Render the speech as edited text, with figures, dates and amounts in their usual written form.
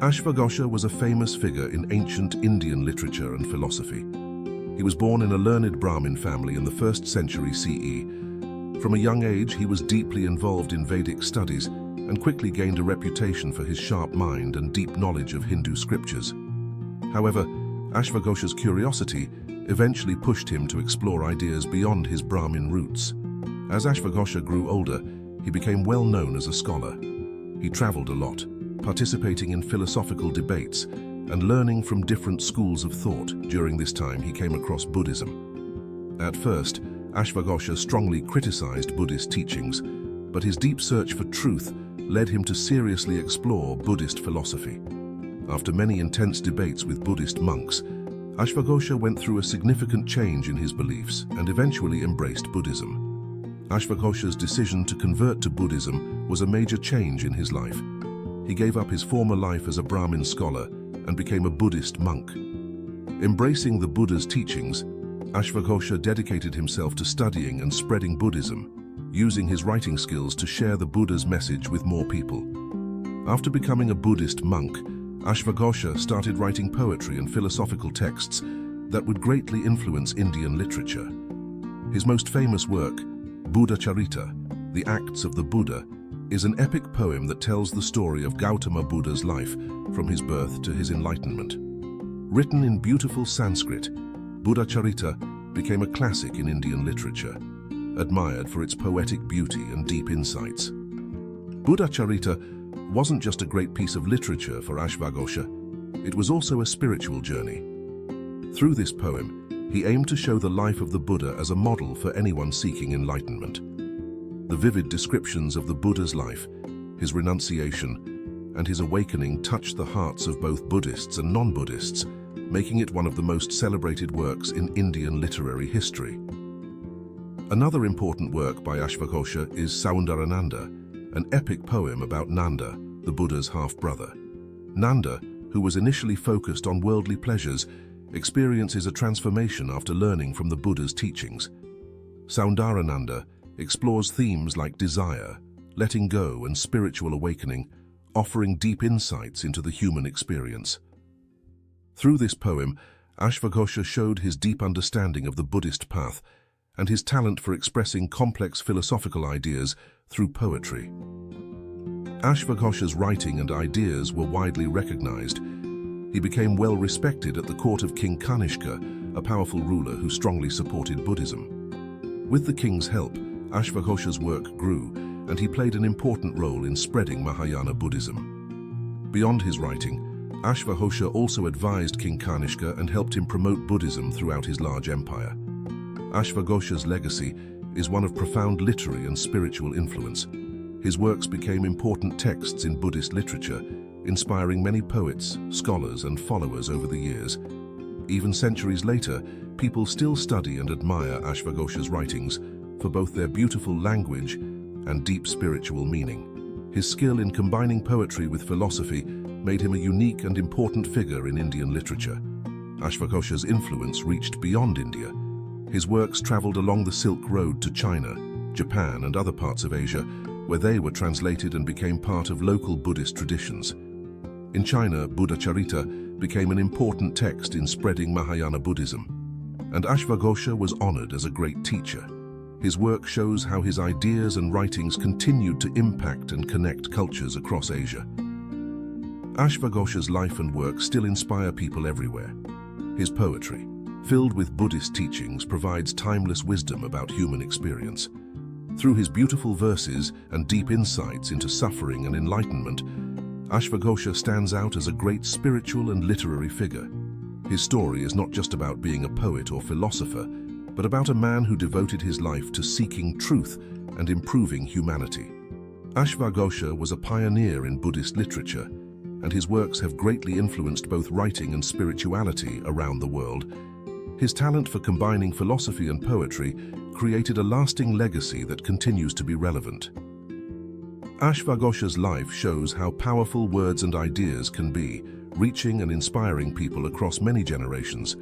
Ashvaghosha was a famous figure in ancient Indian literature and philosophy. He was born in a learned Brahmin family in the 1st century CE. From a young age, he was deeply involved in Vedic studies and quickly gained a reputation for his sharp mind and deep knowledge of Hindu scriptures. However, Ashvaghosha's curiosity eventually pushed him to explore ideas beyond his Brahmin roots. As Ashvaghosha grew older, he became well known as a scholar. He traveled a lot, participating in philosophical debates and learning from different schools of thought. During this time, he came across Buddhism. At first, Ashvaghosha strongly criticized Buddhist teachings, but his deep search for truth led him to seriously explore Buddhist philosophy. After many intense debates with Buddhist monks, Ashvaghosha went through a significant change in his beliefs and eventually embraced Buddhism. Ashvaghosha's decision to convert to Buddhism was a major change in his life. He gave up his former life as a Brahmin scholar and became a Buddhist monk. Embracing the Buddha's teachings, Ashvaghosha dedicated himself to studying and spreading Buddhism, using his writing skills to share the Buddha's message with more people. After becoming a Buddhist monk, Ashvaghosha started writing poetry and philosophical texts that would greatly influence Indian literature. His most famous work, BHARAT, The Acts of the Buddha, is an epic poem that tells the story of Gautama Buddha's life from his birth to his enlightenment. Written in beautiful Sanskrit, BHARAT became a classic in Indian literature, admired for its poetic beauty and deep insights. BHARAT wasn't just a great piece of literature for Ashvaghosha, it was also a spiritual journey. Through this poem, he aimed to show the life of the Buddha as a model for anyone seeking enlightenment. The vivid descriptions of the Buddha's life, his renunciation, and his awakening touched the hearts of both Buddhists and non-Buddhists, making it one of the most celebrated works in Indian literary history. Another important work by Ashvaghosha is Saundarananda, an epic poem about Nanda, the Buddha's half-brother. Nanda, who was initially focused on worldly pleasures, experiences a transformation after learning from the Buddha's teachings. Saundarananda explores themes like desire, letting go, and spiritual awakening, offering deep insights into the human experience. Through this poem, Ashvaghosha showed his deep understanding of the Buddhist path and his talent for expressing complex philosophical ideas through poetry. Ashvaghosha's writing and ideas were widely recognized. He became well respected at the court of King Kanishka, a powerful ruler who strongly supported Buddhism. With the king's help, Ashvaghosha's work grew, and he played an important role in spreading Mahayana Buddhism. Beyond his writing, Ashvaghosha also advised King Kanishka and helped him promote Buddhism throughout his large empire. Ashvaghosha's legacy is one of profound literary and spiritual influence. His works became important texts in Buddhist literature, inspiring many poets, scholars, and followers over the years. Even centuries later, people still study and admire Ashvaghosha's writings for both their beautiful language and deep spiritual meaning. His skill in combining poetry with philosophy made him a unique and important figure in Indian literature. Ashvaghosha's influence reached beyond India. His works traveled along the Silk Road to China, Japan, and other parts of Asia, where they were translated and became part of local Buddhist traditions. In China, BHARAT became an important text in spreading Mahayana Buddhism, and Ashvaghosha was honored as a great teacher. His work shows how his ideas and writings continued to impact and connect cultures across Asia. Ashvaghosha's life and work still inspire people everywhere. His poetry, filled with Buddhist teachings, provides timeless wisdom about human experience. Through his beautiful verses and deep insights into suffering and enlightenment, Ashvaghosha stands out as a great spiritual and literary figure. His story is not just about being a poet or philosopher, but about a man who devoted his life to seeking truth and improving humanity. Ashvaghosha was a pioneer in Buddhist literature, and his works have greatly influenced both writing and spirituality around the world. His talent for combining philosophy and poetry created a lasting legacy that continues to be relevant. Ashvaghosha's life shows how powerful words and ideas can be, reaching and inspiring people across many generations.